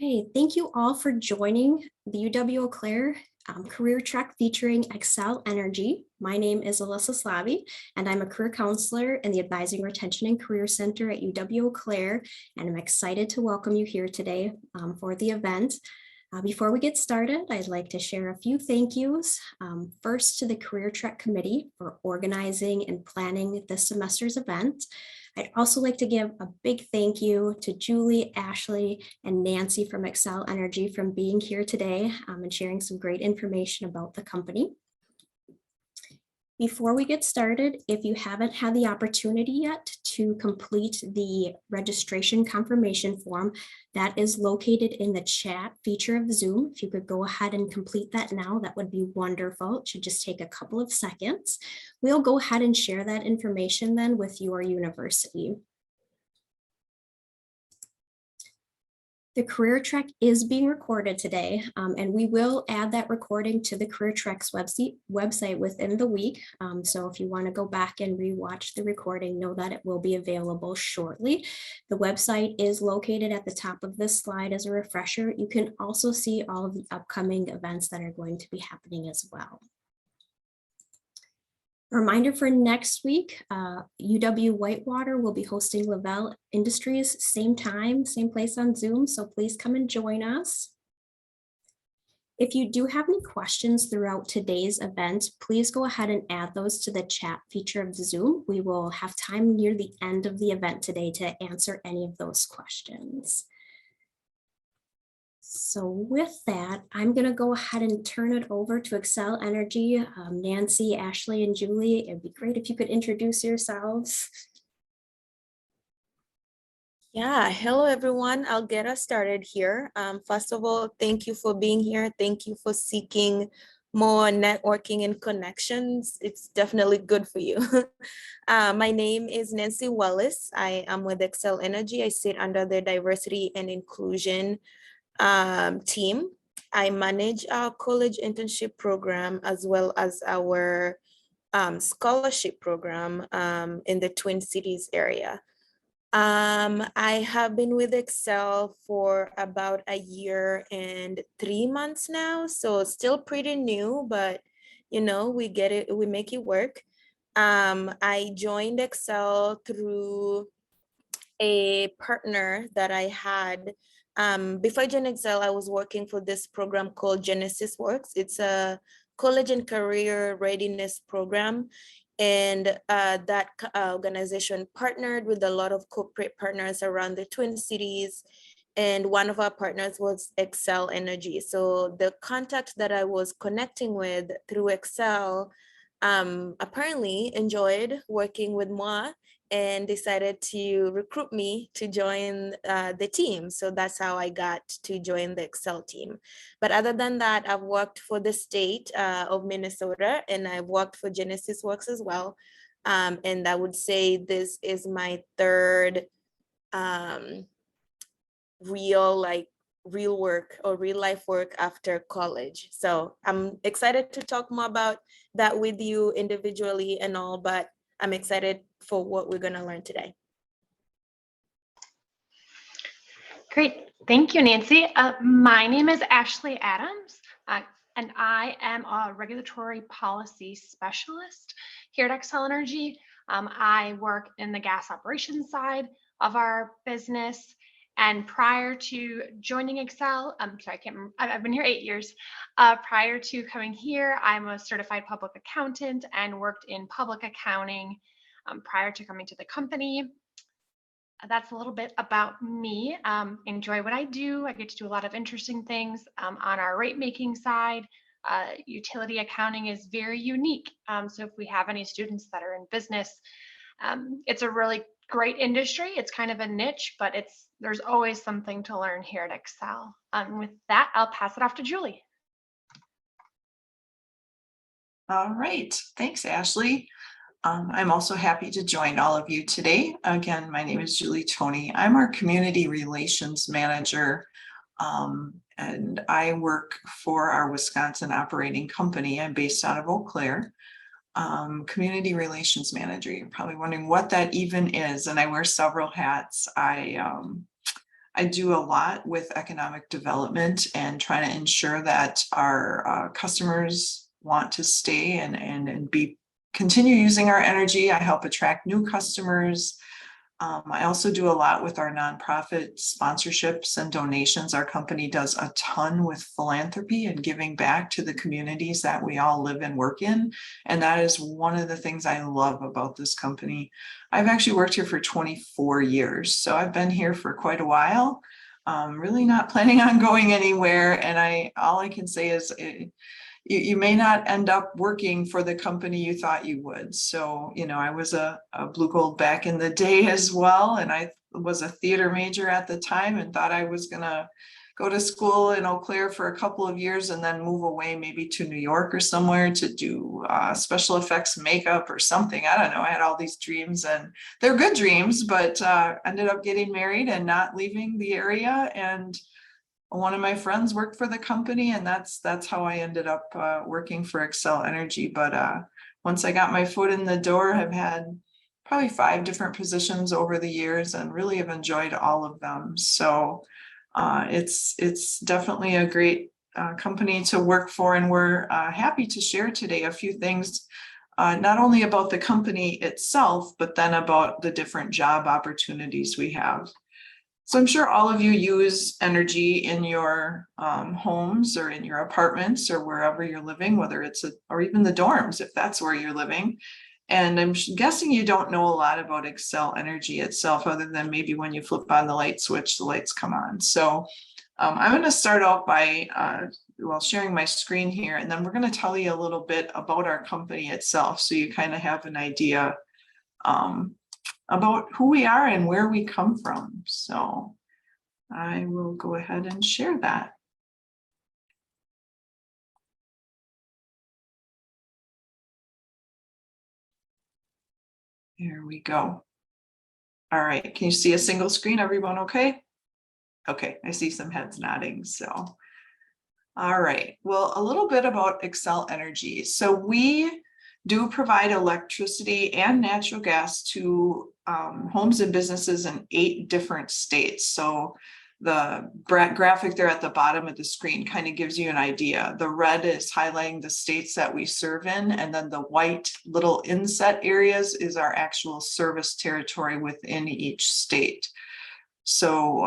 Hey, thank you all for joining the UW-Eau Claire career track featuring Xcel Energy. My name is Alyssa Slavi, and I'm a career counselor in the Advising Retention and Career Center at UW-Eau Claire, and I'm excited to welcome you here today for the event. Before we get started, I'd like to share a few thank yous. First, to the Career Track Committee for organizing and planning this semester's event. I'd also like to give a big thank you to Julie, Ashley, and Nancy from Xcel Energy for being here today and sharing some great information about the company. Before we get started, if you haven't had the opportunity yet to complete the registration confirmation form, that is located in the chat feature of Zoom. If you could go ahead and complete that now, that would be wonderful. It should just take a couple of seconds. We'll go ahead and share that information then with your university. The career track is being recorded today, and we will add that recording to the career track's website within the week. So if you want to go back and rewatch the recording, know that it will be available shortly. The website is located at the top of this slide as a refresher. You can also see all of the upcoming events that are going to be happening as well. A reminder for next week, UW Whitewater will be hosting Lavelle Industries, same time, same place on Zoom, so please come and join us. If you do have any questions throughout today's event, please go ahead and add those to the chat feature of Zoom. We will have time near the end of the event today to answer any of those questions. So with that, I'm going to go ahead and turn it over to Xcel Energy. Nancy, Ashley, and Julie, it'd be great if you could introduce yourselves. Yeah, hello everyone. I'll get us started here. First of all, thank you for being here. Thank you for seeking more networking and connections. It's definitely good for you. My name is Nancy Wallace. I am with Xcel Energy. I sit under the diversity and inclusion team. I manage our college internship program as well as our scholarship program in the Twin Cities area. I have been with Xcel for about a year and 3 months now, so still pretty new, but you know, we get it, we make it work. I joined Xcel through a partner that I had. Before I joined Xcel, I was working for this program called Genesis Works. It's a college and career readiness program. And that organization partnered with a lot of corporate partners around the Twin Cities. And one of our partners was Xcel Energy. So the contact that I was connecting with through Xcel apparently enjoyed working with moi and decided to recruit me to join the team. So that's how I got to join the Xcel team. But other than that, I've worked for the state of Minnesota, and I've worked for Genesis Works as well. And I would say this is my third real work or real life work after college. So I'm excited to talk more about that with you individually and all, but I'm excited for what we're going to learn today. Great. Thank you, Nancy. My name is Ashley Adams, and I am a regulatory policy specialist here at Xcel Energy. I work in the gas operations side of our business. And prior to joining Xcel, I've been here 8 years. Prior to coming here, I'm a certified public accountant and worked in public accounting prior to coming to the company. That's a little bit about me. Enjoy what I do. I get to do a lot of interesting things on our rate making side. Utility accounting is very unique. So if we have any students that are in business, it's a really great industry. It's kind of a niche, but there's always something to learn here at Xcel. With that, I'll pass it off to Julie. All right, thanks, Ashley. I'm also happy to join all of you today. Again, my name is Julie Toney. I'm our community relations manager, and I work for our Wisconsin operating company. I'm based out of Eau Claire. Community relations manager. You're probably wondering what that even is, and I wear several hats. I I do a lot with economic development and trying to ensure that our customers want to stay and continue using our energy. I help attract new customers. I also do a lot with our nonprofit sponsorships and donations. Our company does a ton with philanthropy and giving back to the communities that we all live and work in. And that is one of the things I love about this company. I've actually worked here for 24 years, so I've been here for quite a while. Really not planning on going anywhere. And all I can say is you may not end up working for the company you thought you would. So, I was a blue gold back in the day as well. And I was a theater major at the time and thought I was going to go to school in Eau Claire for a couple of years and then move away maybe to New York or somewhere to do special effects makeup or something. I don't know. I had all these dreams and they're good dreams, but ended up getting married and not leaving the area. And one of my friends worked for the company, and that's how I ended up working for Xcel Energy. But once I got my foot in the door, I've had probably 5 different positions over the years and really have enjoyed all of them. So it's definitely a great company to work for, and we're happy to share today a few things, not only about the company itself, but then about the different job opportunities we have. So I'm sure all of you use energy in your homes or in your apartments or wherever you're living, whether it's or even the dorms, if that's where you're living. And I'm guessing you don't know a lot about Xcel Energy itself, other than maybe when you flip on the light switch, the lights come on. So I'm going to start out by sharing my screen here, and then we're going to tell you a little bit about our company itself, so you kind of have an idea about who we are and where we come from. So I will go ahead and share that. Here we go. All right, can you see a single screen? Everyone okay? Okay, I see some heads nodding, so. All right, well, a little bit about Xcel Energy. So we do provide electricity and natural gas to homes and businesses in 8 different states. So the graphic there at the bottom of the screen kind of gives you an idea. The red is highlighting the states that we serve in, and then the white little inset areas is our actual service territory within each state. So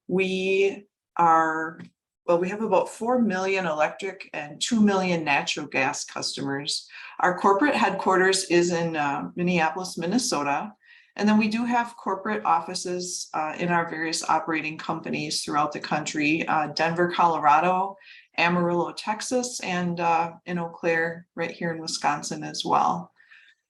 we have about 4 million electric and 2 million natural gas customers. Our corporate headquarters is in Minneapolis, Minnesota. And then we do have corporate offices in our various operating companies throughout the country, Denver, Colorado, Amarillo, Texas, and in Eau Claire, right here in Wisconsin as well.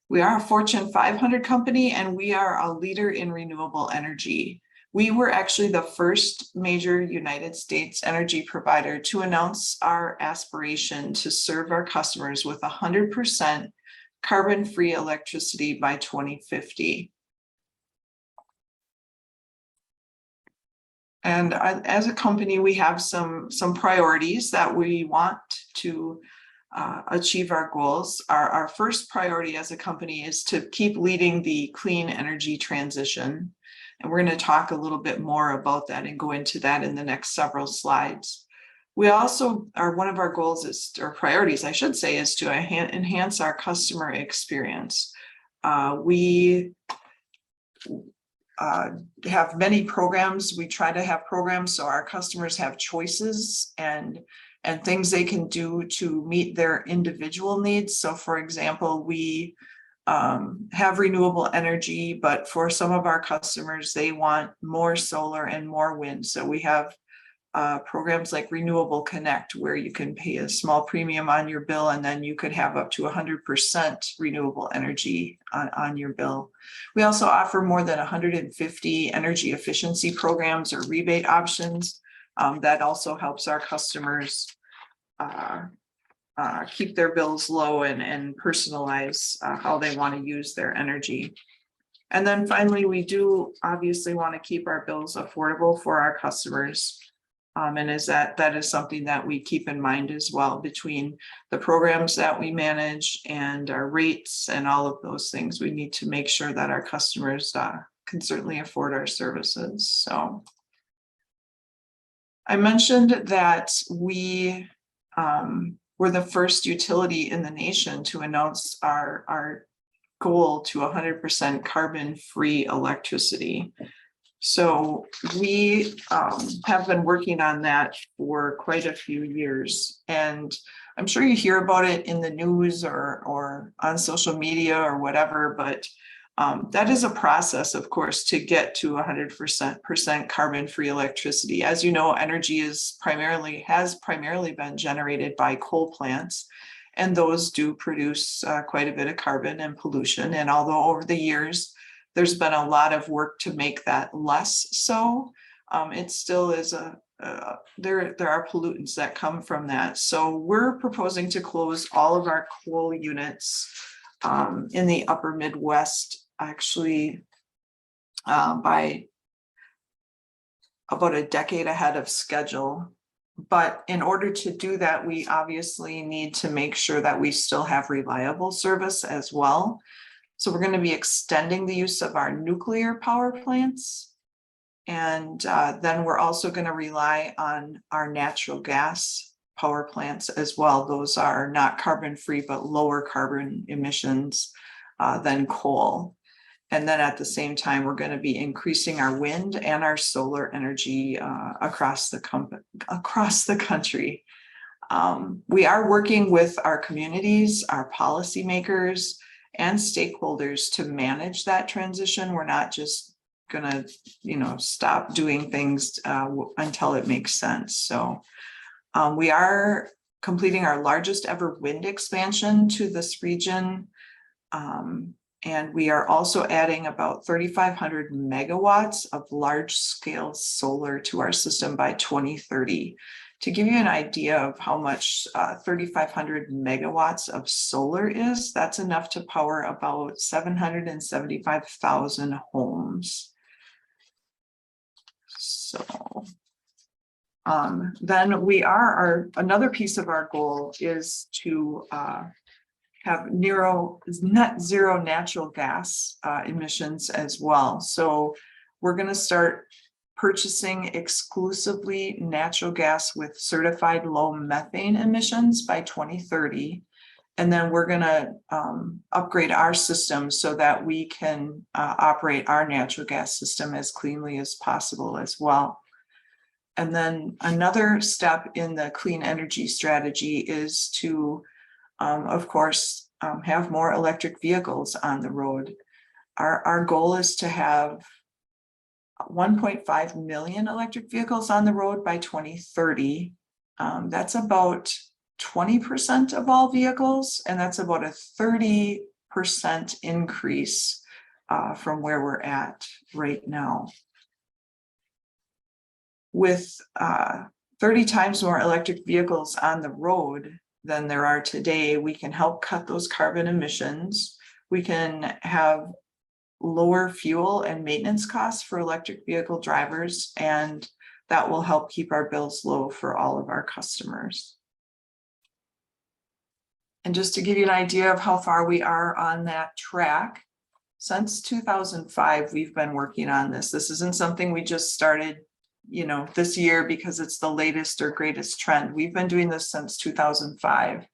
We are a Fortune 500 company, and we are a leader in renewable energy. We were actually the first major United States energy provider to announce our aspiration to serve our customers with 100% carbon-free electricity by 2050. And as a company, we have some priorities that we want to achieve our goals. Our first priority as a company is to keep leading the clean energy transition. And we're going to talk a little bit more about that and go into that in the next several slides. We also one of our goals is, or priorities, I should say, is to enhance our customer experience. We have many programs. We try to have programs so our customers have choices and things they can do to meet their individual needs. So for example, we have renewable energy, but for some of our customers, they want more solar and more wind. So we have programs like Renewable Connect, where you can pay a small premium on your bill, and then you could have up to 100% renewable energy on your bill. We also offer more than 150 energy efficiency programs or rebate options that also helps our customers keep their bills low and personalize how they want to use their energy. And then finally, we do obviously want to keep our bills affordable for our customers. And that is something that we keep in mind as well, between the programs that we manage and our rates and all of those things. We need to make sure that our customers can certainly afford our services. So I mentioned that we were the first utility in the nation to announce our goal to 100% carbon-free electricity. So we have been working on that for quite a few years, and I'm sure you hear about it in the news or on social media or whatever, but that is a process, of course, to get to 100% carbon-free electricity. As you know, energy has primarily been generated by coal plants, and those do produce quite a bit of carbon and pollution. And although over the years, there's been a lot of work to make that less so, it still is there are pollutants that come from that. So we're proposing to close all of our coal units in the upper Midwest, actually by about a decade ahead of schedule. But in order to do that, we obviously need to make sure that we still have reliable service as well. So we're going to be extending the use of our nuclear power plants. And then we're also going to rely on our natural gas power plants as well. Those are not carbon-free, but lower carbon emissions than coal. And then at the same time, we're going to be increasing our wind and our solar energy across the country. We are working with our communities, our policymakers, and stakeholders to manage that transition. We're not just gonna, stop doing things until it makes sense. So we are completing our largest ever wind expansion to this region. And we are also adding about 3,500 megawatts of large scale solar to our system by 2030. To give you an idea of how much 3,500 megawatts of solar is, that's enough to power about 775,000 homes. So then another piece of our goal is to have net zero natural gas emissions as well. So we're going to start purchasing exclusively natural gas with certified low methane emissions by 2030. And then we're going to upgrade our system so that we can operate our natural gas system as cleanly as possible as well. And then another step in the clean energy strategy is to, of course, have more electric vehicles on the road. Our goal is to have 1.5 million electric vehicles on the road by 2030. That's about 20% of all vehicles, and that's about a 30% increase from where we're at right now. With 30 times more electric vehicles on the road than there are today, we can help cut those carbon emissions. We can have lower fuel and maintenance costs for electric vehicle drivers, and that will help keep our bills low for all of our customers. And just to give you an idea of how far we are on that track, since 2005, we've been working on this. This isn't something we just started, this year because it's the latest or greatest trend. We've been doing this since 2005.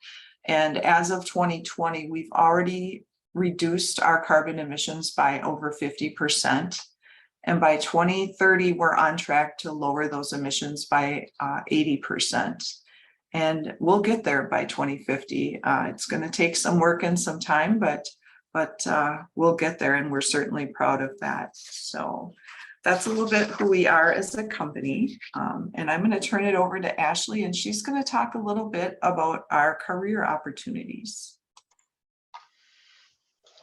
And as of 2020, we've already reduced our carbon emissions by over 50%. And by 2030, we're on track to lower those emissions by 80%. And we'll get there by 2050. It's going to take some work and some time, but we'll get there, and we're certainly proud of that. So that's a little bit who we are as a company. And I'm going to turn it over to Ashley, and she's going to talk a little bit about our career opportunities.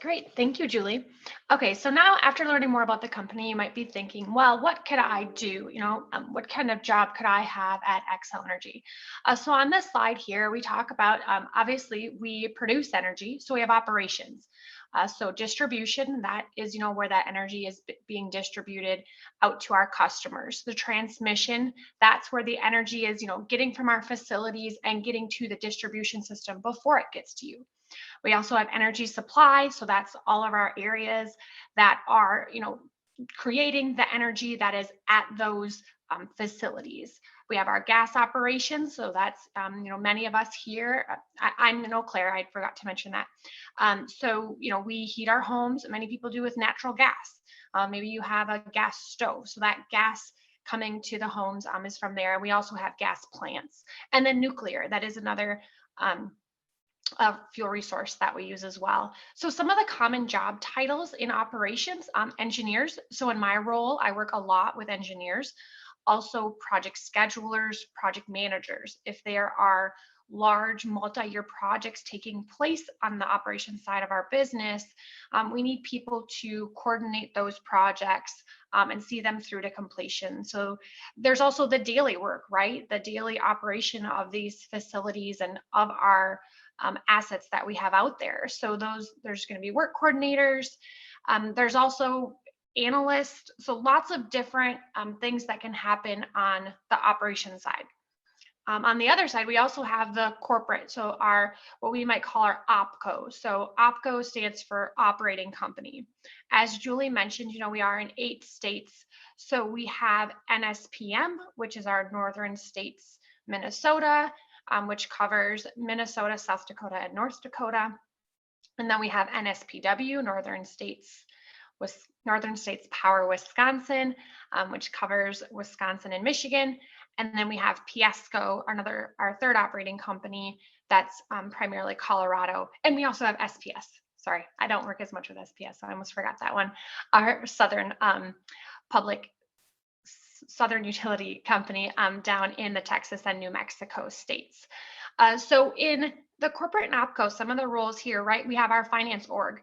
Great, thank you, Julie. Okay, so now after learning more about the company, you might be thinking, well, what could I do? What kind of job could I have at Xcel Energy? So on this slide here, we talk about, obviously, we produce energy, so we have operations. So distribution, that is, where that energy is being distributed out to our customers. The transmission, that's where the energy is, getting from our facilities and getting to the distribution system before it gets to you. We also have energy supply, so that's all of our areas that are, creating the energy that is at those facilities. We have our gas operations, so that's many of us here. I'm in Eau Claire. I forgot to mention that. So we heat our homes. Many people do with natural gas. Maybe you have a gas stove, so that gas coming to the homes is from there. We also have gas plants, and then nuclear. That is another fuel resource that we use as well. So some of the common job titles in operations, engineers. So in my role, I work a lot with engineers, also project schedulers, project managers. If there are large multi-year projects taking place on the operations side of our business, we need people to coordinate those projects and see them through to completion. So there's also the daily work, right? The daily operation of these facilities and of our assets that we have out there. So there's going to be work coordinators. There's also analysts. So lots of different things that can happen on the operations side. On the other side, we also have the corporate, so what we might call our OPCO. So OPCO stands for operating company. As Julie mentioned, we are in 8 states. So we have NSPM, which is our northern states, Minnesota, which covers Minnesota, South Dakota, and North Dakota. And then we have NSPW, Northern States Power Wisconsin, which covers Wisconsin and Michigan. And then we have PSCO, our third operating company, that's primarily Colorado. And we also have SPS. Sorry, I don't work as much with SPS, so I almost forgot that one. Our Southern utility company down in the Texas and New Mexico states. So in the corporate and OPCO, some of the roles here, right? We have our finance org.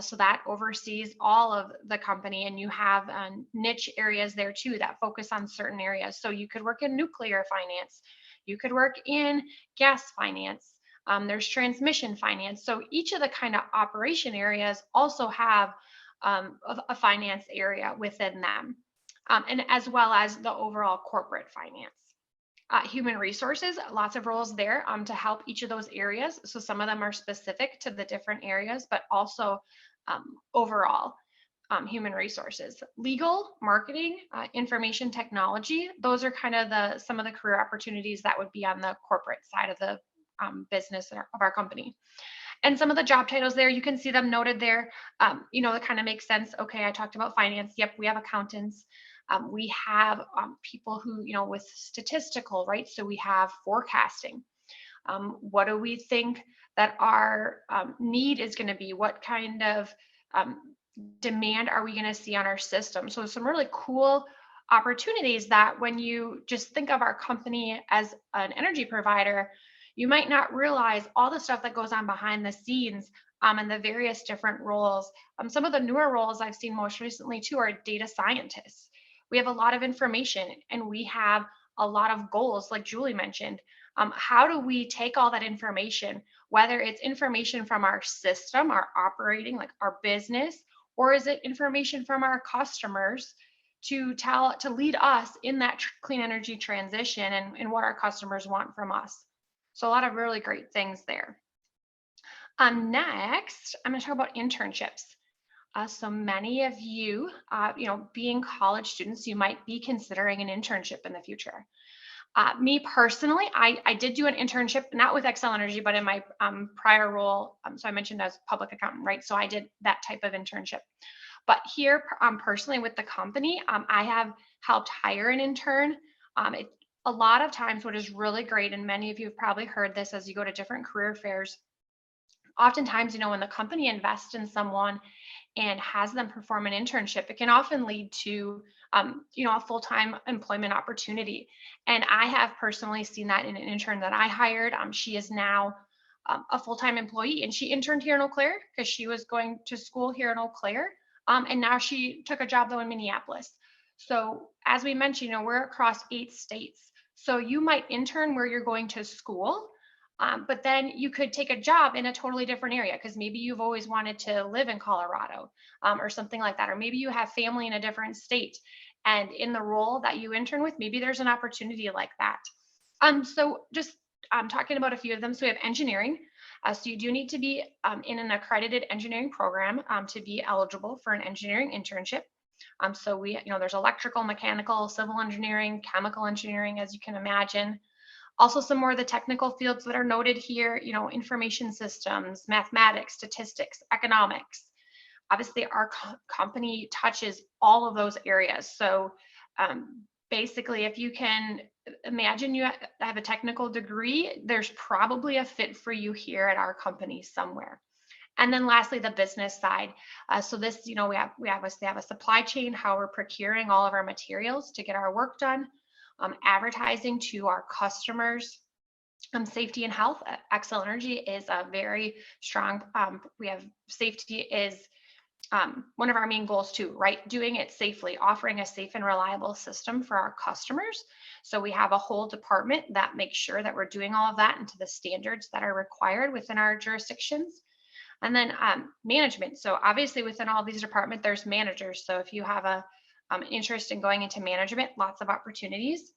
So that oversees all of the company, and you have niche areas there too that focus on certain areas. So you could work in nuclear finance, you could work in gas finance, there's transmission finance. So each of the kind of operation areas also have a finance area within them. And as well as the overall corporate finance. Human resources, lots of roles there to help each of those areas. So some of them are specific to the different areas, but also overall human resources. Legal, marketing, information technology, those are kind of some of the career opportunities that would be on the corporate side of the business of our company. And some of the job titles there, you can see them noted there. That kind of makes sense. Okay, I talked about finance. Yep, we have accountants. We have people who, with statistical, right? So we have forecasting. What do we think that our need is going to be? What kind of demand are we going to see on our system? So some really cool opportunities that when you just think of our company as an energy provider, you might not realize all the stuff that goes on behind the scenes and the various different roles. Some of the newer roles I've seen most recently too are data scientists. We have a lot of information and we have a lot of goals, like Julie mentioned. How do we take all that information, whether it's information from our system, our operating, like our business, or is it information from our customers to lead us in that clean energy transition and what our customers want from us? So a lot of really great things there. Next, I'm going to talk about internships. So many of you, being college students, you might be considering an internship in the future. Me personally, I did do an internship, not with Xcel Energy, but in my prior role. So I mentioned as public accountant, right? So I did that type of internship. But here, personally with the company, I have helped hire an intern. A lot of times what is really great, and many of you have probably heard this as you go to different career fairs, oftentimes, when the company invests in someone and has them perform an internship, it can often lead to, a full-time employment opportunity. And I have personally seen that in an intern that I hired. She is now a full-time employee, and she interned here in Eau Claire because she was going to school here in Eau Claire. And now she took a job though in Minneapolis. So as we mentioned, we're across 8 states. So you might intern where you're going to school, but then you could take a job in a totally different area because maybe you've always wanted to live in Colorado or something like that. Or maybe you have family in a different state. And in the role that you intern with, maybe there's an opportunity like that. So just talking about a few of them. So we have engineering. So you do need to be in an accredited engineering program to be eligible for an engineering internship. So there's electrical, mechanical, civil engineering, chemical engineering, as you can imagine. Also, some more of the technical fields that are noted here, information systems, mathematics, statistics, economics. Obviously, our company touches all of those areas. So basically, if you can imagine you have a technical degree, there's probably a fit for you here at our company somewhere. And then lastly, the business side. So this, we have a supply chain, how we're procuring all of our materials to get our work done, advertising to our customers, safety and health. Xcel Energy is a very strong. We have safety is one of our main goals too, right? Doing it safely, offering a safe and reliable system for our customers. So we have a whole department that makes sure that we're doing all of that into the standards that are required within our jurisdictions. And then management. So obviously within all these departments, there's managers. So if you have a interest in going into management, lots of opportunities.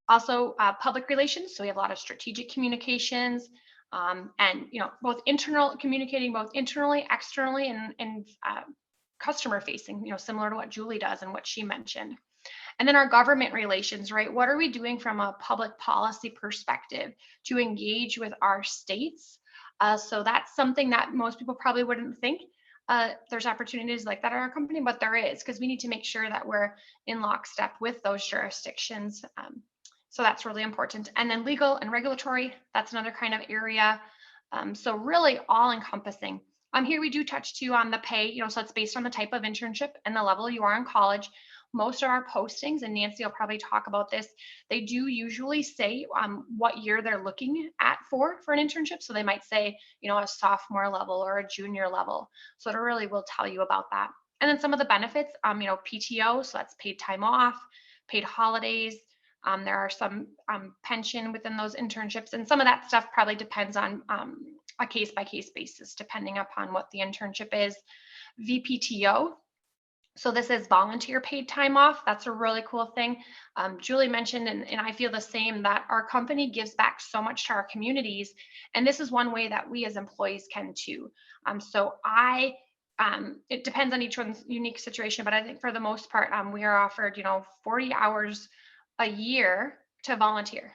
Also public relations. So we have a lot of strategic communications and, both communicating both internally, externally, and customer facing, similar to what Julie does and what she mentioned. And then our government relations, right? What are we doing from a public policy perspective to engage with our states? So that's something that most people probably wouldn't think there's opportunities like that at our company, but there is, because we need to make sure that we're in lockstep with those jurisdictions. So that's really important. And then legal and regulatory, that's another kind of area. So really all encompassing. Here we do touch too on the pay, so it's based on the type of internship and the level you are in college. Most of our postings, and Nancy will probably talk about this, they do usually say what year they're looking at for an internship. So they might say, a sophomore level or a junior level. So it really will tell you about that. And then some of the benefits, PTO, so that's paid time off, paid holidays. There are some pension within those internships, and some of that stuff probably depends on a case-by-case basis, depending upon what the internship is. VPTO. So this is volunteer paid time off. That's a really cool thing. Julie mentioned, and I feel the same, that our company gives back so much to our communities. And this is one way that we as employees can too. It depends on each one's unique situation, but I think for the most part, we are offered, 40 hours a year to volunteer.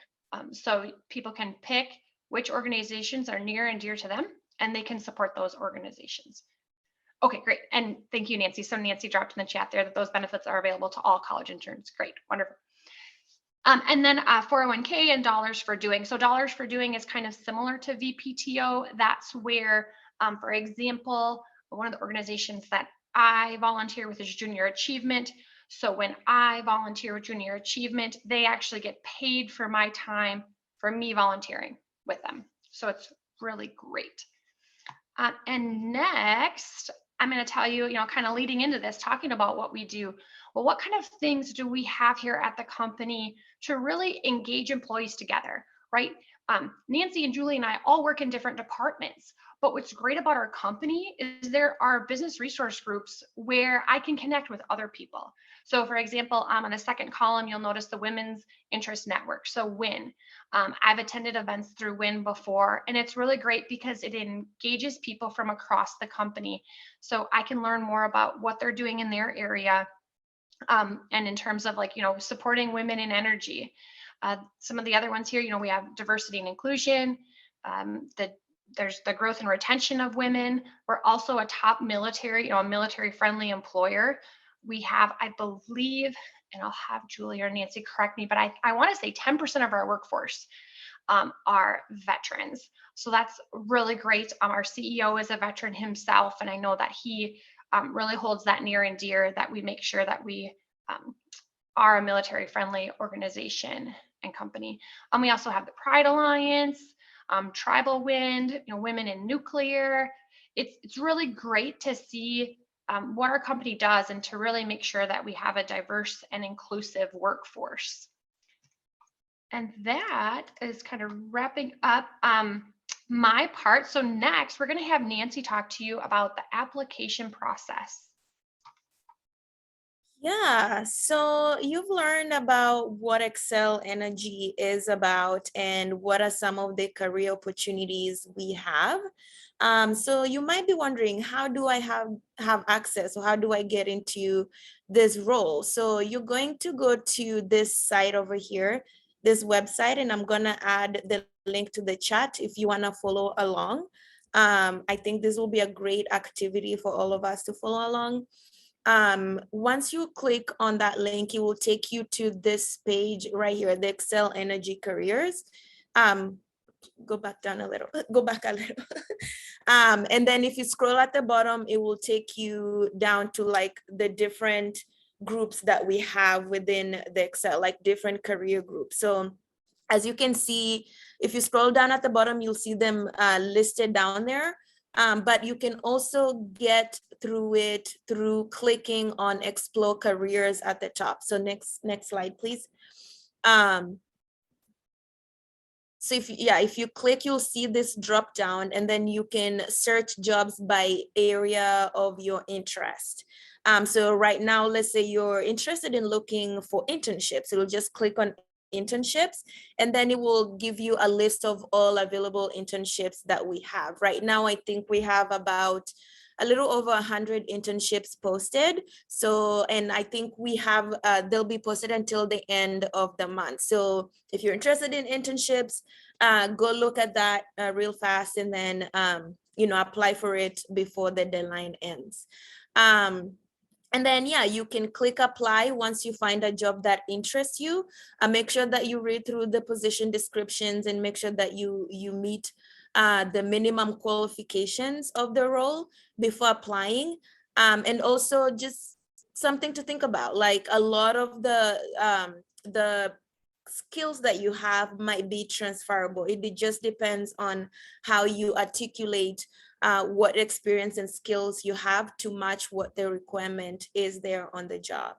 So people can pick which organizations are near and dear to them, and they can support those organizations. Okay, great. And thank you, Nancy. So Nancy dropped in the chat there that those benefits are available to all college interns. Great, wonderful. And then 401k and dollars for doing. So dollars for doing is kind of similar to VPTO. That's where, for example, one of the organizations that I volunteer with is Junior Achievement. So when I volunteer with Junior Achievement, they actually get paid for my time for me volunteering with them. So it's really great. And next, I'm going to tell you, kind of leading into this, talking about what we do. Well, what kind of things do we have here at the company to really engage employees together, right? Nancy and Julie and I all work in different departments, but what's great about our company is there are business resource groups where I can connect with other people. So for example, on the second column, you'll notice the Women's Interest Network. So WIN. I've attended events through WIN before, and it's really great because it engages people from across the company. So I can learn more about what they're doing in their area. And in terms of supporting women in energy. Some of the other ones here, we have diversity and inclusion. There's the growth and retention of women. We're also a top military, a military-friendly employer. We have, I believe, and I'll have Julie or Nancy correct me, but I want to say 10% of our workforce are veterans. So that's really great. Our CEO is a veteran himself, and I know that he really holds that near and dear, that we make sure that we are a military-friendly organization and company. We also have the Pride Alliance, Tribal Wind, Women in Nuclear. It's really great to see what our company does and to really make sure that we have a diverse and inclusive workforce. And that is kind of wrapping up my part. So next, we're going to have Nancy talk to you about the application process. Yeah, so you've learned about what Xcel Energy is about and what are some of the career opportunities we have. So you might be wondering, how do I have access, or how do I get into this role. So you're going to go to this site over here, this website, and I'm gonna add the link to the chat if you wanna follow along. I think this will be a great activity for all of us to follow along. Once you click on that link, it will take you to this page right here, the Xcel Energy Careers. Go back down a little, go back a little. And then if you scroll at the bottom, it will take you down to like the different groups that we have within the Xcel, like different career groups. So as you can see, if you scroll down at the bottom, you'll see them listed down there. But you can also get through it through clicking on Explore Careers at the top. So next slide, please. So if you click, you'll see this drop down, and then you can search jobs by area of your interest. So right now, let's say you're interested in looking for internships. You'll just click on internships, and then it will give you a list of all available internships that we have. Right now, I think we have about a little over 100 internships posted. So, and I think we have, they'll be posted until the end of the month. So if you're interested in internships, go look at that real fast, and then, apply for it before the deadline ends. And then, you can click apply once you find a job that interests you. Make sure that you read through the position descriptions and make sure that you meet the minimum qualifications of the role before applying. And also just something to think about, like a lot of the skills that you have might be transferable. It just depends on how you articulate what experience and skills you have to match what the requirement is there on the job.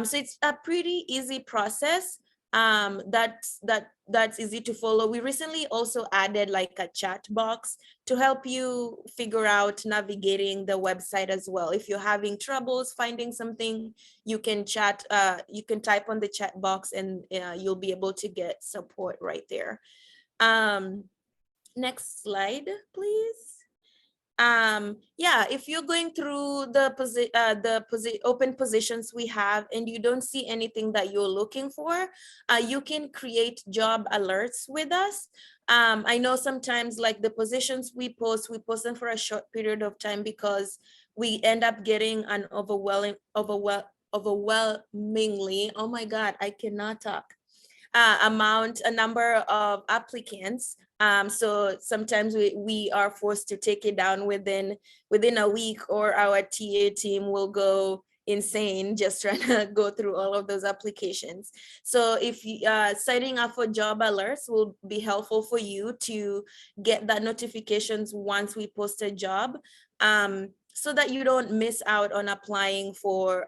So it's a pretty easy process. That's easy to follow. We recently also added like a chat box to help you figure out navigating the website as well. If you're having troubles finding something, you can chat, you can type on the chat box, and you'll be able to get support right there. Next slide, please. If you're going through the open positions we have and you don't see anything that you're looking for, you can create job alerts with us. I know sometimes like the positions we post them for a short period of time because we end up getting an overwhelmingly, oh my God, I cannot talk, a number of applicants. So sometimes we are forced to take it down within a week, or our TA team will go insane just trying to go through all of those applications. So if signing up for job alerts will be helpful for you to get that notifications once we post a job, so that you don't miss out on applying for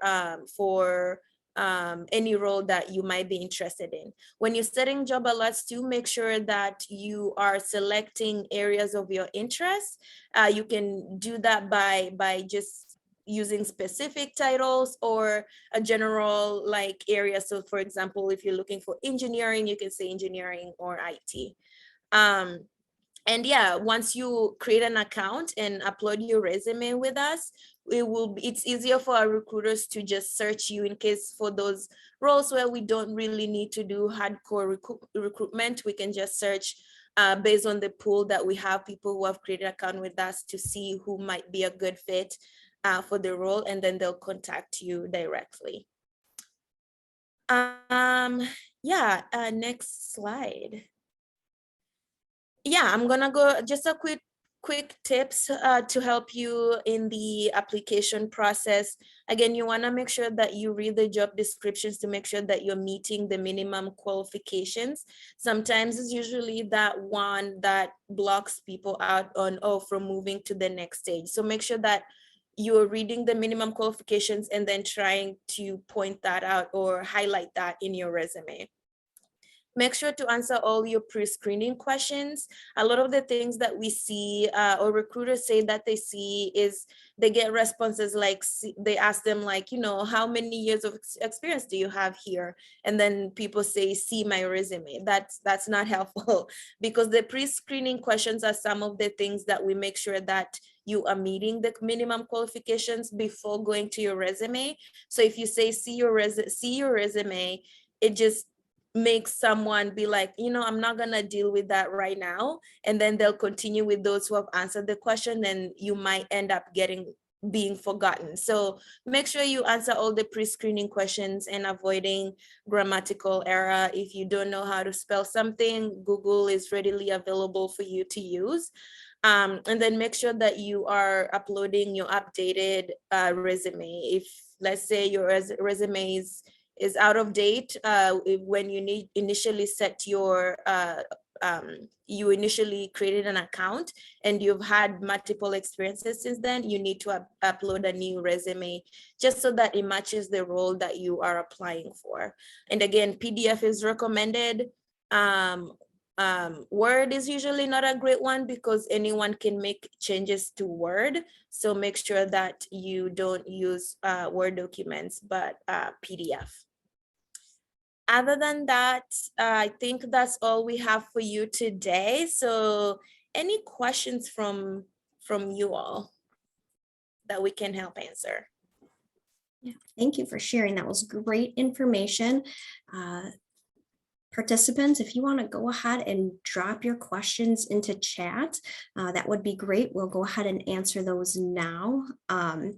any role that you might be interested in. When you're setting job alerts, to make sure that you are selecting areas of your interest. You can do that by just using specific titles or a general like area. So for example, if you're looking for engineering, you can say engineering or IT. And once you create an account and upload your resume with us, it's easier for our recruiters to just search you in case for those roles where we don't really need to do hardcore recruitment. We can just search based on the pool that we have, people who have created an account with us, to see who might be a good fit for the role, and then they'll contact you directly. Next slide. I'm gonna go just a quick tips to help you in the application process. Again, you wanna make sure that you read the job descriptions to make sure that you're meeting the minimum qualifications. Sometimes it's usually that one that blocks people out from moving to the next stage. So make sure that you're reading the minimum qualifications and then trying to point that out or highlight that in your resume. Make sure to answer all your pre-screening questions. A lot of the things that we see or recruiters say that they see is they get responses like, they ask them like, how many years of experience do you have here? And then people say, see my resume. That's not helpful, because the pre-screening questions are some of the things that we make sure that you are meeting the minimum qualifications before going to your resume. So if you say, see your resume, it just makes someone be like, I'm not gonna deal with that right now. And then they'll continue with those who have answered the question, and you might end up being forgotten. So make sure you answer all the pre-screening questions and avoiding grammatical error. If you don't know how to spell something, Google is readily available for you to use. And then make sure that you are uploading your updated resume. If, let's say, your resume is out of date, when you initially set your you initially created an account and you've had multiple experiences since then, you need to upload a new resume just so that it matches the role that you are applying for. And again, PDF is recommended. Word is usually not a great one because anyone can make changes to Word. So make sure that you don't use Word documents, but PDF. Other than that, I think that's all we have for you today. So any questions from you all that we can help answer? Yeah, thank you for sharing. That was great information. Participants, if you want to go ahead and drop your questions into chat, that would be great. We'll go ahead and answer those now. I'll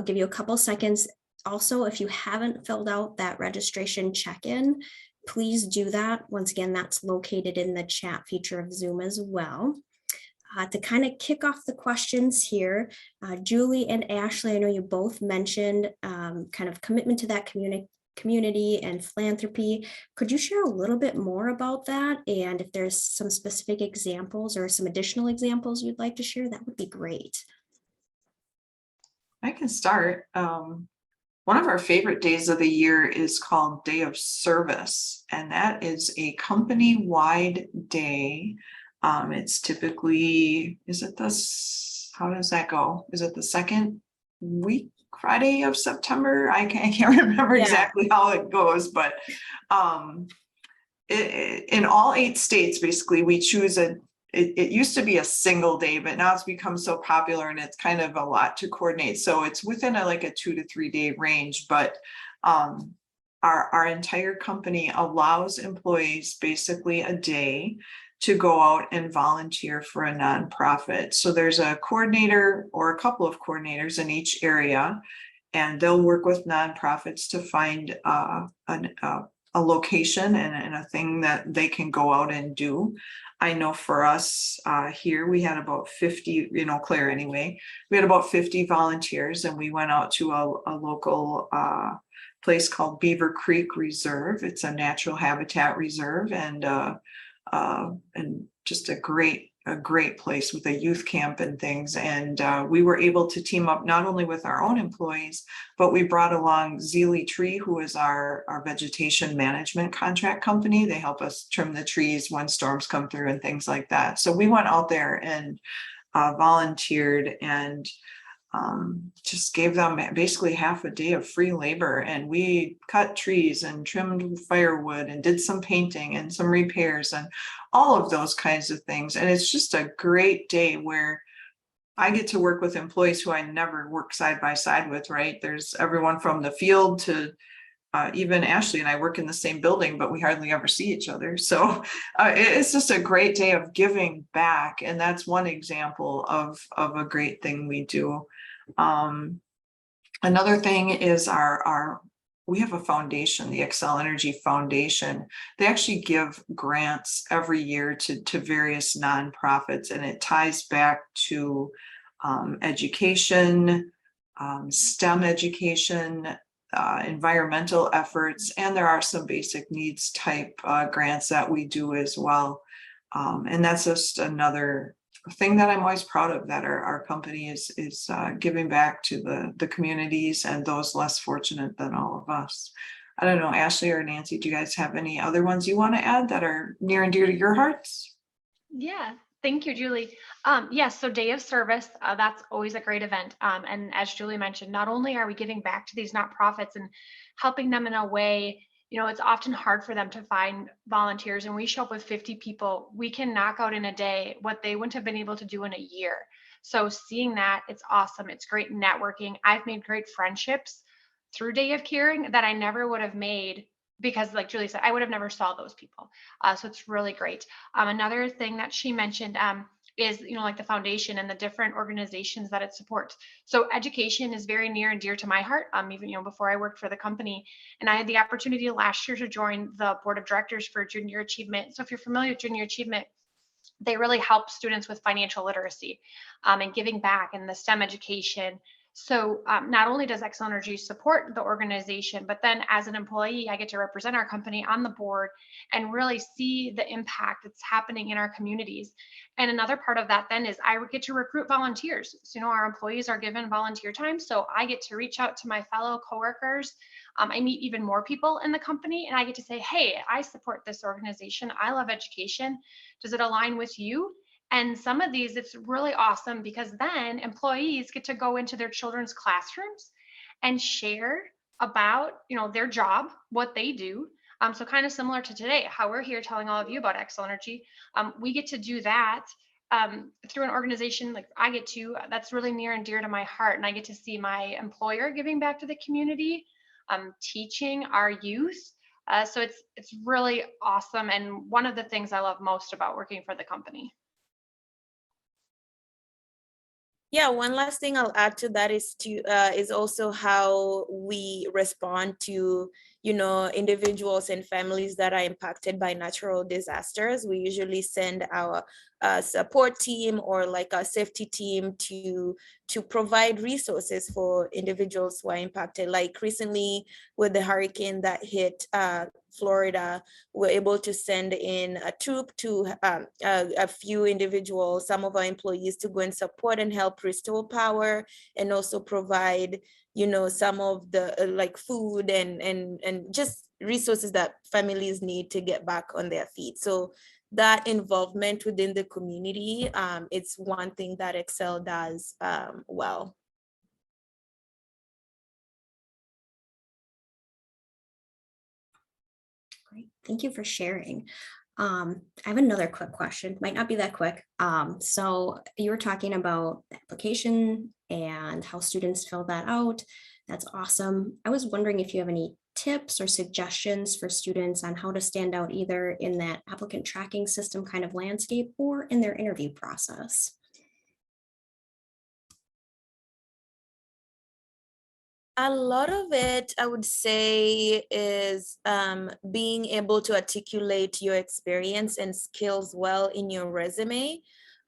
give you a couple seconds. Also, if you haven't filled out that registration check-in, please do that. Once again, that's located in the chat feature of Zoom as well. To kind of kick off the questions here, Julie and Ashley, I know you both mentioned kind of commitment to that community and philanthropy. Could you share a little bit more about that? And if there's some specific examples or some additional examples you'd like to share, that would be great. I can start. One of our favorite days of the year is called Day of Service, and that is a company-wide day. It's typically, how does that go? Is it the second week, Friday of September? I can't remember exactly how it goes, but in all 8 states, basically, we choose it used to be a single day, but now it's become so popular and it's kind of a lot to coordinate. So it's within like a 2 to 3 day range, but our entire company allows employees basically a day to go out and volunteer for a nonprofit. So there's a coordinator or a couple of coordinators in each area, and they'll work with nonprofits to find a location and a thing that they can go out and do. I know for us here, we had about 50, Claire anyway, we had about 50 volunteers, and we went out to a local place called Beaver Creek Reserve. It's a natural habitat reserve, and just a great place with a youth camp and things. And we were able to team up not only with our own employees, but we brought along Zealy Tree, who is our vegetation management contract company. They help us trim the trees when storms come through and things like that. So we went out there and volunteered and just gave them basically half a day of free labor, and we cut trees and trimmed firewood and did some painting and some repairs and all of those kinds of things. And it's just a great day where I get to work with employees who I never work side by side with, right? There's everyone from the field to even Ashley and I work in the same building, but we hardly ever see each other. So it's just a great day of giving back. And that's one example of a great thing we do. Another thing is we have a foundation, the Xcel Energy Foundation. They actually give grants every year to various nonprofits, and it ties back to education, STEM education, environmental efforts, and there are some basic needs type grants that we do as well. And that's just another thing that I'm always proud of, that our company is giving back to the communities and those less fortunate than all of us. I don't know, Ashley or Nancy, do you guys have any other ones you want to add that are near and dear to your hearts? Yeah, thank you, Julie. Yes, so Day of Service, that's always a great event. And as Julie mentioned, not only are we giving back to these nonprofits and helping them in a way, it's often hard for them to find volunteers, and we show up with 50 people. We can knock out in a day what they wouldn't have been able to do in a year. So seeing that, it's awesome. It's great networking. I've made great friendships through Day of Caring that I never would have made because, like Julie said, I would have never saw those people. So it's really great. Another thing that she mentioned is, like the foundation and the different organizations that it supports. So education is very near and dear to my heart. Even, before I worked for the company, and I had the opportunity last year to join the board of directors for Junior Achievement. So if you're familiar with Junior Achievement, they really help students with financial literacy and giving back and the STEM education. So not only does Xcel Energy support the organization, but then as an employee, I get to represent our company on the board and really see the impact that's happening in our communities. And another part of that then is I get to recruit volunteers. So, our employees are given volunteer time. So I get to reach out to my fellow coworkers. I meet even more people in the company and I get to say, hey, I support this organization. I love education. Does it align with you? And some of these, it's really awesome because then employees get to go into their children's classrooms and share about, their job, what they do. So kind of similar to today, how we're here telling all of you about Xcel Energy. We get to do that through an organization like I get to, that's really near and dear to my heart. And I get to see my employer giving back to the community, teaching our youth. So it's really awesome. And one of the things I love most about working for the company. Yeah, one last thing I'll add to that is also how we respond to, individuals and families that are impacted by natural disasters. We usually send our support team or like a safety team to provide resources for individuals who are impacted. Like recently with the hurricane that hit Florida, we're able to send in a troop to a few individuals, some of our employees, to go and support and help restore power, and also provide, some of the like food and just resources that families need to get back on their feet. So that involvement within the community, it's one thing that Xcel does well. Great. Thank you for sharing. I have another quick question. Might not be that quick. So you were talking about the application and how students fill that out. That's awesome. I was wondering if you have any tips or suggestions for students on how to stand out either in that applicant tracking system kind of landscape or in their interview process. A lot of it, I would say, is being able to articulate your experience and skills well in your resume.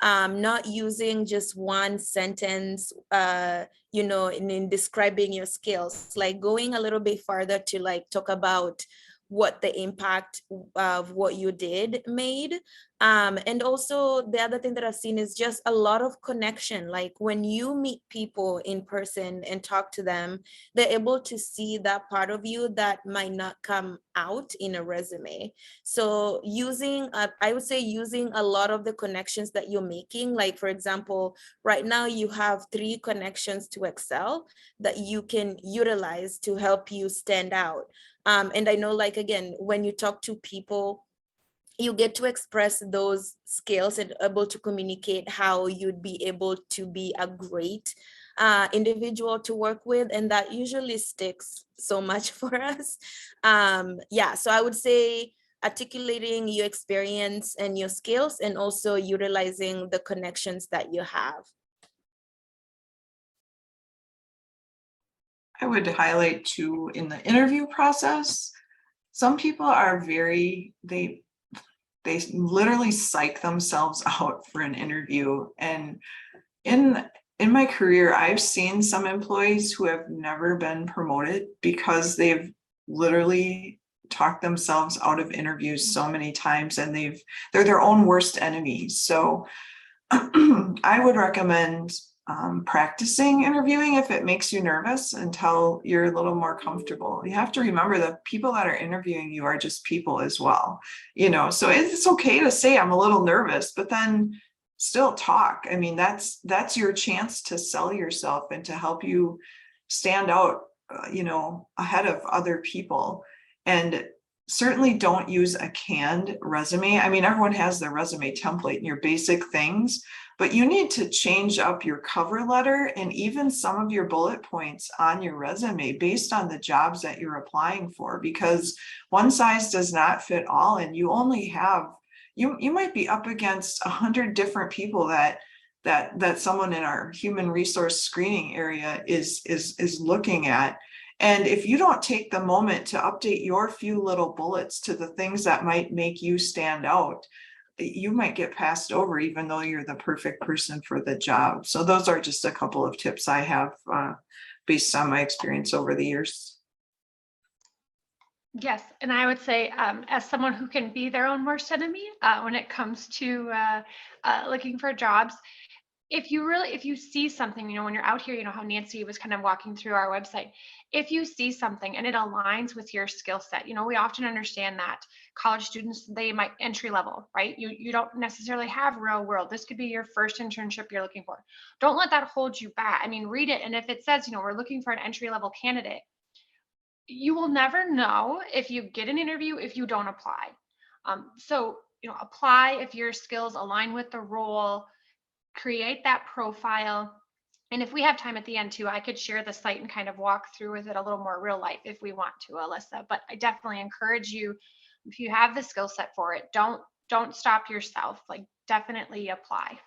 Not using just one sentence, in describing your skills, like going a little bit farther to like talk about what the impact of what you did made. And also the other thing that I've seen is just a lot of connection. Like when you meet people in person and talk to them, they're able to see that part of you that might not come out in a resume. So I would say using a lot of the connections that you're making, like for example, right now you have 3 connections to Xcel that you can utilize to help you stand out. And I know, like, again, when you talk to people, you get to express those skills and able to communicate how you'd be able to be a great individual to work with. And that usually sticks so much for us. So I would say articulating your experience and your skills and also utilizing the connections that you have. I would highlight too, in the interview process, some people are they literally psych themselves out for an interview. And in my career, I've seen some employees who have never been promoted because they've literally talked themselves out of interviews so many times, and they're their own worst enemies. So I would recommend practicing interviewing if it makes you nervous until you're a little more comfortable. You have to remember the people that are interviewing you are just people as well, so it's okay to say I'm a little nervous, but then still talk. I mean, that's your chance to sell yourself and to help you stand out, ahead of other people. And certainly don't use a canned resume. I mean, everyone has their resume template and your basic things, but you need to change up your cover letter and even some of your bullet points on your resume based on the jobs that you're applying for, because one size does not fit all. And you only have, you might be up against 100 different people that someone in our human resource screening area is looking at. And if you don't take the moment to update your few little bullets to the things that might make you stand out, you might get passed over even though you're the perfect person for the job. So those are just a couple of tips I have based on my experience over the years. Yes, and I would say, as someone who can be their own worst enemy when it comes to looking for jobs, if you see something, when you're out here, how Nancy was kind of walking through our website, if you see something and it aligns with your skill set, we often understand that college students, they might entry level, right? You don't necessarily have real world. This could be your first internship you're looking for. Don't let that hold you back. I mean, read it. And if it says, we're looking for an entry level candidate, you will never know if you get an interview if you don't apply. So, apply if your skills align with the role, create that profile. And if we have time at the end too, I could share the site and kind of walk through with it a little more real life if we want to, Alyssa. But I definitely encourage you, if you have the skill set for it, don't stop yourself. Like, definitely apply.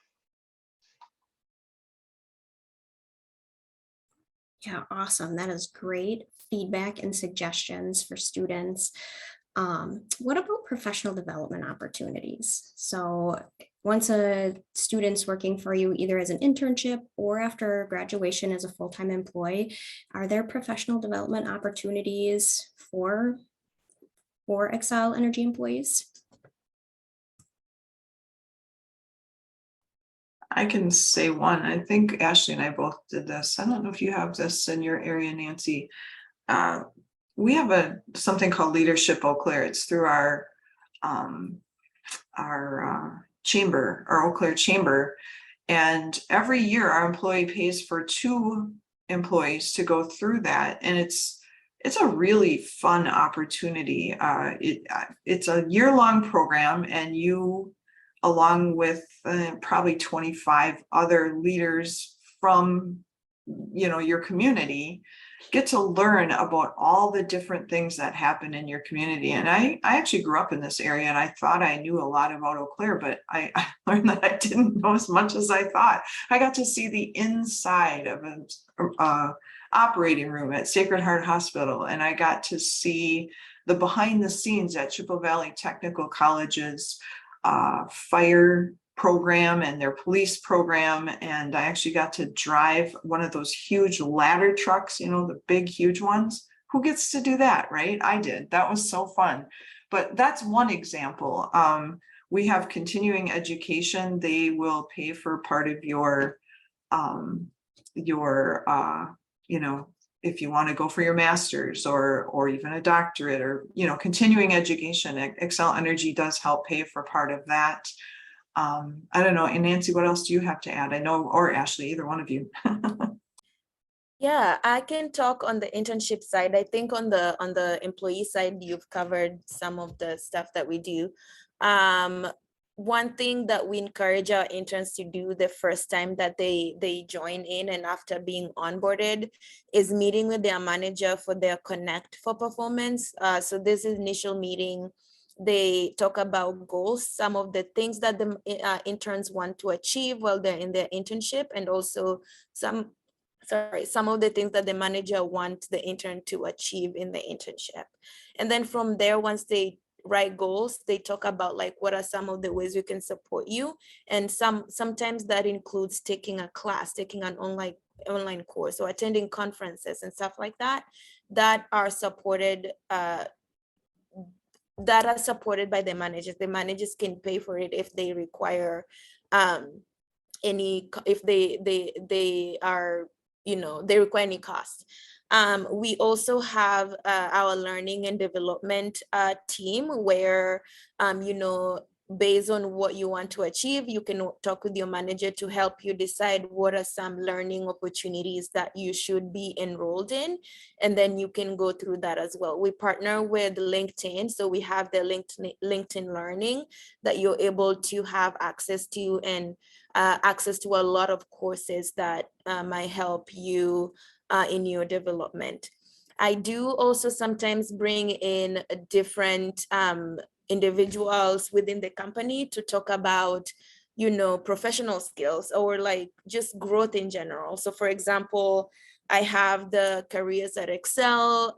Yeah, awesome. That is great feedback and suggestions for students. What about professional development opportunities? So once a student's working for you, either as an internship or after graduation as a full-time employee, are there professional development opportunities for Xcel Energy employees? I can say one. I think Ashley and I both did this. I don't know if you have this in your area, Nancy. We have something called Leadership Eau Claire. It's through our chamber, our Eau Claire chamber. And every year our employee pays for 2 employees to go through that. And it's a really fun opportunity. It's a year-long program, and you, along with probably 25 other leaders from your community, get to learn about all the different things that happen in your community. And I actually grew up in this area, and I thought I knew a lot about Eau Claire, but I learned that I didn't know as much as I thought. I got to see the inside of an operating room at Sacred Heart Hospital, and I got to see the behind the scenes at Chippewa Valley Technical College's fire program and their police program. And I actually got to drive one of those huge ladder trucks, the big, huge ones. Who gets to do that, right? I did. That was so fun. But that's one example. We have continuing education. They will pay for part of your if you want to go for your master's or even a doctorate or, continuing education. Xcel Energy does help pay for part of that. I don't know. And Nancy, what else do you have to add? I know, or Ashley, either one of you. Yeah, I can talk on the internship side. I think on the employee side, you've covered some of the stuff that we do. One thing that we encourage our interns to do the first time that they join in and after being onboarded is meeting with their manager for their Connect for performance. So this initial meeting, they talk about goals, some of the things that the interns want to achieve while they're in their internship, and also some of the things that the manager wants the intern to achieve in the internship. And then from there, once they write goals, they talk about like what are some of the ways we can support you, and sometimes that includes taking a class, taking an online course, or attending conferences and stuff like that are supported by the managers. The managers can pay for it if they require if they are they require any cost. We also have our learning and development team where, based on what you want to achieve, you can talk with your manager to help you decide what are some learning opportunities that you should be enrolled in. And then you can go through that as well. We partner with LinkedIn. So we have the LinkedIn Learning that you're able to have access to, and access to a lot of courses that might help you in your development. I do also sometimes bring in different individuals within the company to talk about, professional skills or like just growth in general. So for example, I have the Careers at Xcel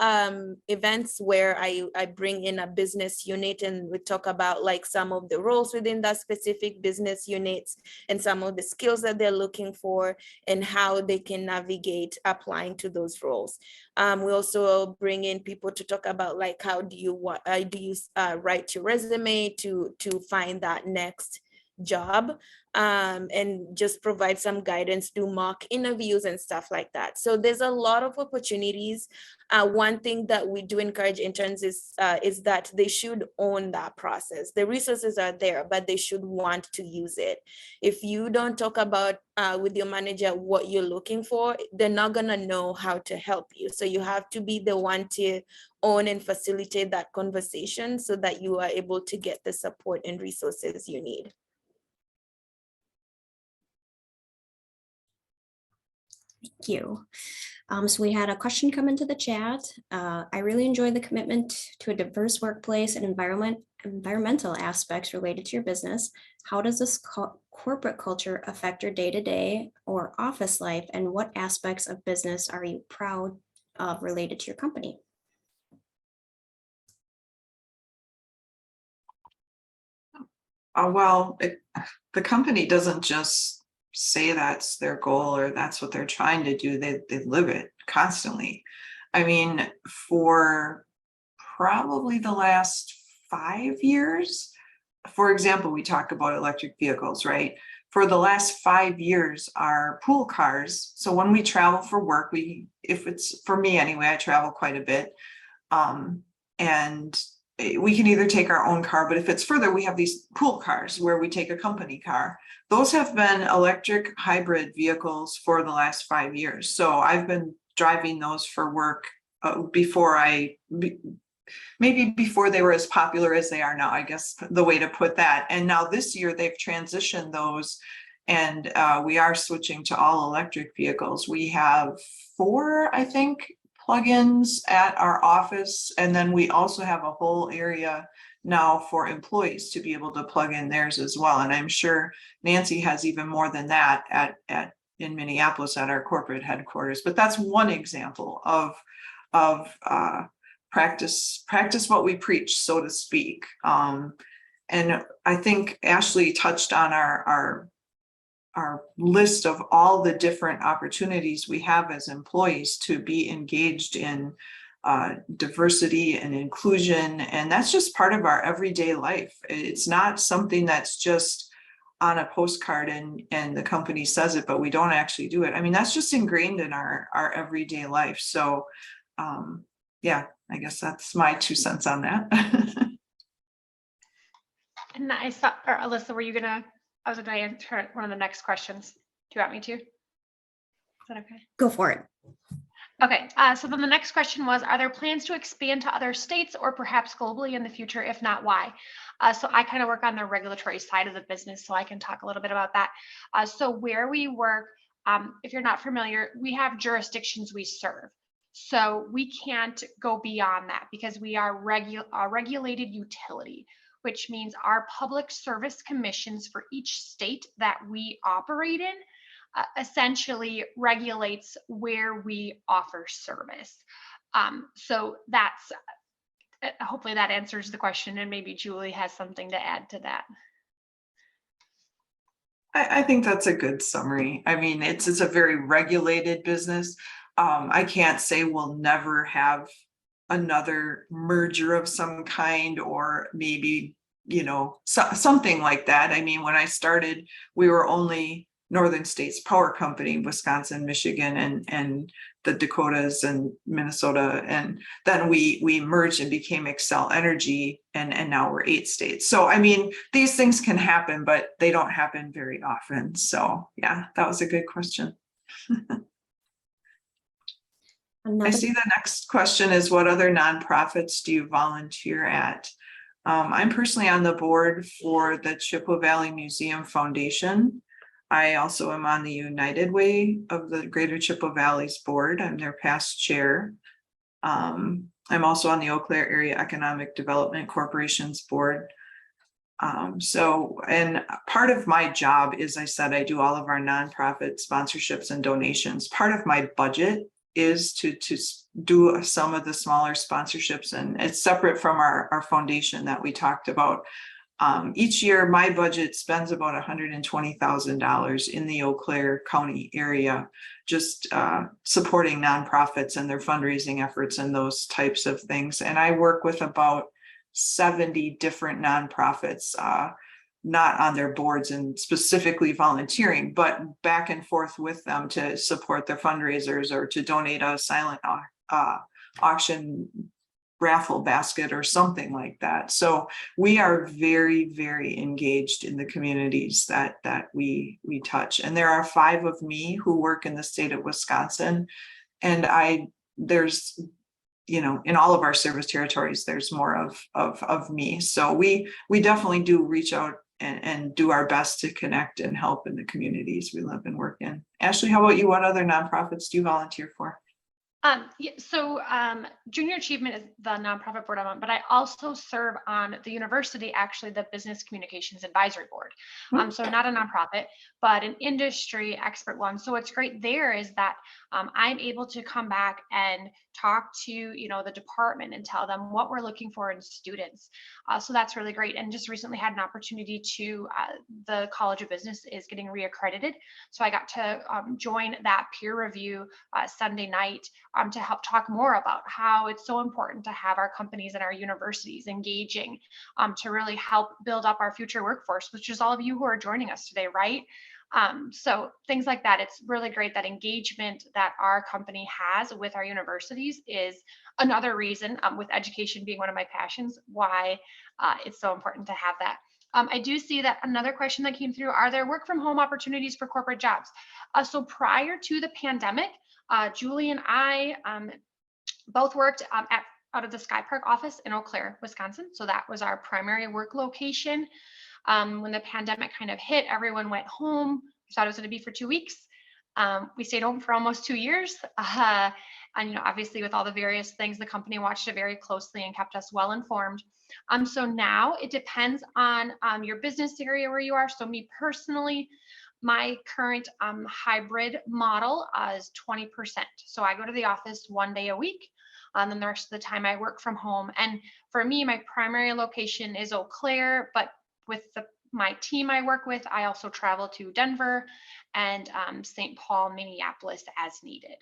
events where I bring in a business unit and we talk about like some of the roles within that specific business units and some of the skills that they're looking for and how they can navigate applying to those roles. We also bring in people to talk about like how do you write your resume to find that next job, and just provide some guidance, do mock interviews and stuff like that. So there's a lot of opportunities. One thing that we do encourage interns is that they should own that process. The resources are there, but they should want to use it. If you don't talk about with your manager what you're looking for, they're not gonna know how to help you. So you have to be the one to own and facilitate that conversation so that you are able to get the support and resources you need. Thank you. So we had a question come into the chat. I really enjoy the commitment to a diverse workplace and environmental aspects related to your business. How does this corporate culture affect your day-to-day or office life? And what aspects of business are you proud of related to your company? Well, the company doesn't just say that's their goal or that's what they're trying to do. They live it constantly. I mean, for probably the last 5 years, for example, we talk about electric vehicles, right? For the last 5 years, our pool cars, so when we travel for work, if it's for me anyway, I travel quite a bit. And we can either take our own car, but if it's further, we have these pool cars where we take a company car. Those have been electric hybrid vehicles for the last 5 years. So I've been driving those for work maybe before they were as popular as they are now, I guess the way to put that. And now this year they've transitioned those and we are switching to all electric vehicles. We have 4, I think, plugins at our office. And then we also have a whole area now for employees to be able to plug in theirs as well. And I'm sure Nancy has even more than that in Minneapolis at our corporate headquarters. But that's one example of practice what we preach, so to speak. And I think Ashley touched on our list of all the different opportunities we have as employees to be engaged in diversity and inclusion. And that's just part of our everyday life. It's not something that's just on a postcard and the company says it, but we don't actually do it. I mean, that's just ingrained in our everyday life. So yeah, I guess that's my 2 cents on that. And I saw, or Alyssa, I was gonna answer one of the next questions. Do you want me to? Is that okay? Go for it. Okay, so then the next question was, are there plans to expand to other states or perhaps globally in the future? If not, why? So I kind of work on the regulatory side of the business, so I can talk a little bit about that. So where we work, if you're not familiar, we have jurisdictions we serve. So we can't go beyond that because we are a regulated utility, which means our public service commissions for each state that we operate in essentially regulates where we offer service. So that's, hopefully that answers the question, and maybe Julie has something to add to that. I think that's a good summary. I mean, it's a very regulated business. I can't say we'll never have another merger of some kind, or maybe, something like that. I mean, when I started, we were only northern states power company, Wisconsin, Michigan, and the Dakotas and Minnesota. And then we merged and became Xcel Energy, and now we're 8 states. So, I mean, these things can happen, but they don't happen very often. So yeah, that was a good question. I see the next question is, what other nonprofits do you volunteer at? I'm personally on the board for the Chippewa Valley Museum Foundation. I also am on the United Way of the Greater Chippewa Valley's board. I'm their past chair. I'm also on the Eau Claire Area Economic Development Corporation's board. And part of my job is, I said, I do all of our nonprofit sponsorships and donations. Part of my budget is to do some of the smaller sponsorships, and it's separate from our foundation that we talked about. Each year, my budget spends about $120,000 in the Eau Claire County area, just supporting nonprofits and their fundraising efforts and those types of things. And I work with about 70 different nonprofits, not on their boards and specifically volunteering, but back and forth with them to support their fundraisers or to donate a silent auction raffle basket or something like that. So we are very, very engaged in the communities that we touch. And there are 5 of me who work in the state of Wisconsin. And there's, you know, in all of our service territories, there's more of me. So we definitely do reach out and do our best to connect and help in the communities we live and work in. Ashley, how about you? What other nonprofits do you volunteer for? Junior Achievement is the nonprofit board I'm on, but I also serve on the university, actually the Business Communications Advisory Board. So not a nonprofit, but an industry expert one. So what's great there is that I'm able to come back and talk to, you know, the department and tell them what we're looking for in students. So that's really great. And just recently had an opportunity to, the College of Business is getting reaccredited. So I got to join that peer review Sunday night to help talk more about how it's so important to have our companies and our universities engaging to really help build up our future workforce, which is all of you who are joining us today, right? So things like that, it's really great that engagement that our company has with our universities is another reason, with education being one of my passions, why it's so important to have that. I do see that another question that came through, are there work from home opportunities for corporate jobs? So prior to the pandemic, Julie and I both worked out of the Sky Park office in Eau Claire, Wisconsin. So that was our primary work location. When the pandemic kind of hit, everyone went home. We thought it was going to be for 2 weeks. We stayed home for almost 2 years. And, you know, obviously with all the various things, the company watched it very closely and kept us well informed. So now it depends on your business area where you are. So me personally, my current hybrid model is 20%. So I go to the office 1 day a week, and then the rest of the time I work from home. And for me, my primary location is Eau Claire, but with my team I work with, I also travel to Denver and St. Paul, Minneapolis as needed.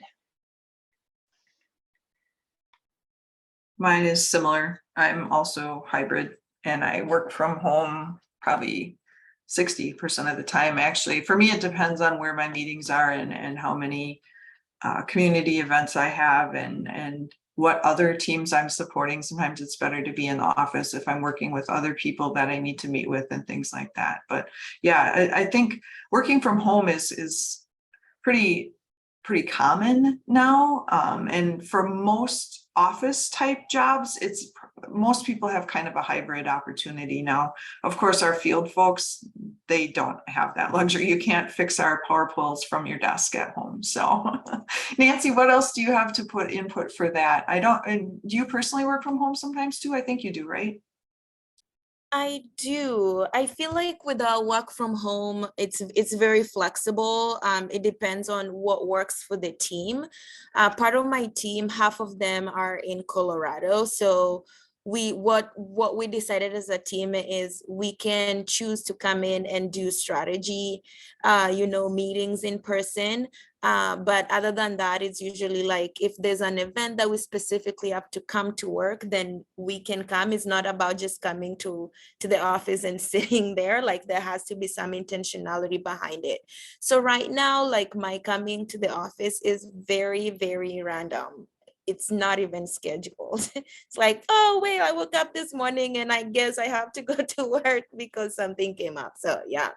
Mine is similar. I'm also hybrid, and I work from home probably 60% of the time. Actually, for me, it depends on where my meetings are and how many community events I have and what other teams I'm supporting. Sometimes it's better to be in the office if I'm working with other people that I need to meet with and things like that. But yeah, I think working from home is pretty common now. And for most office type jobs, most people have kind of a hybrid opportunity now. Of course, our field folks, they don't have that luxury. You can't fix our power poles from your desk at home. So Nancy, what else do you have to put input for that? And do you personally work from home sometimes too? I think you do, right? I do. I feel like with our work from home, it's very flexible. It depends on what works for the team. Part of my team, half of them are in Colorado. So what we decided as a team is we can choose to come in and do strategy, meetings in person. But other than that, it's usually like if there's an event that we specifically have to come to work, then we can come. It's not about just coming to the office and sitting there. Like there has to be some intentionality behind it. So right now, like my coming to the office is very, very random. It's not even scheduled. It's like, oh, wait, I woke up this morning and I guess I have to go to work because something came up. So yeah.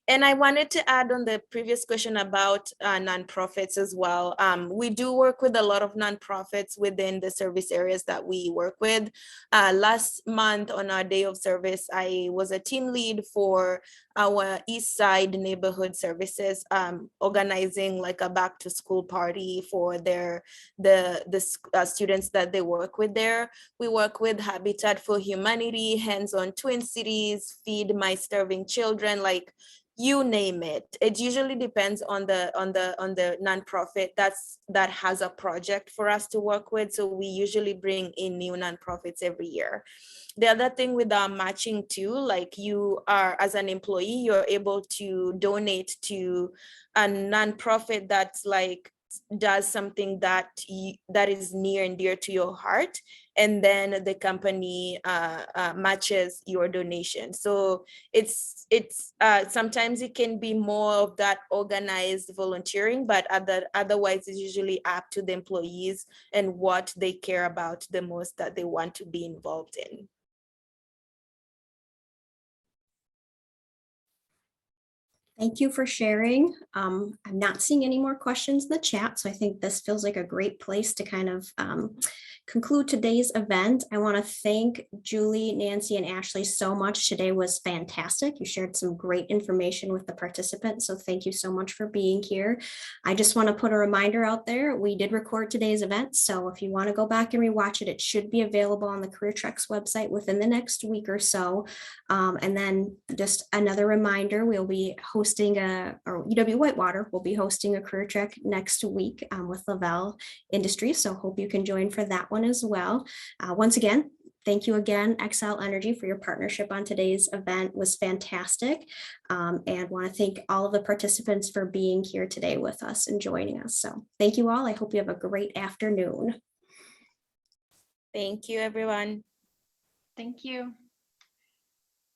And I wanted to add on the previous question about nonprofits as well. We do work with a lot of nonprofits within the service areas that we work with. Last month on our day of service, I was a team lead for our East Side neighborhood services, organizing like a back to school party for the students that they work with there. We work with Habitat for Humanity, Hands on Twin Cities, Feed My Starving Children, like you name it. It usually depends on the nonprofit that has a project for us to work with. So we usually bring in new nonprofits every year. The other thing with our matching too, like you are as an employee, you're able to donate to a nonprofit that's like does something that is near and dear to your heart, and then the company matches your donation. So it's sometimes it can be more of that organized volunteering, but otherwise it's usually up to the employees and what they care about the most that they want to be involved in. Thank you for sharing. I'm not seeing any more questions in the chat, so I think this feels like a great place to kind of conclude today's event. I want to thank Julie, Nancy, and Ashley so much. Today was fantastic. You shared some great information with the participants, so thank you so much for being here. I just want to put a reminder out there. We did record today's event, so if you want to go back and rewatch it, it should be available on the Career Treks website within the next week or so. And then just another reminder, we'll be hosting or UW Whitewater will be hosting a career trek next week with Lavelle Industries. So hope you can join for that one as well. Once again, thank you again, Xcel Energy, for your partnership on today's event. It was fantastic. And want to thank all of the participants for being here today with us and joining us. So thank you all. I hope you have a great afternoon. Thank you, everyone. Thank you.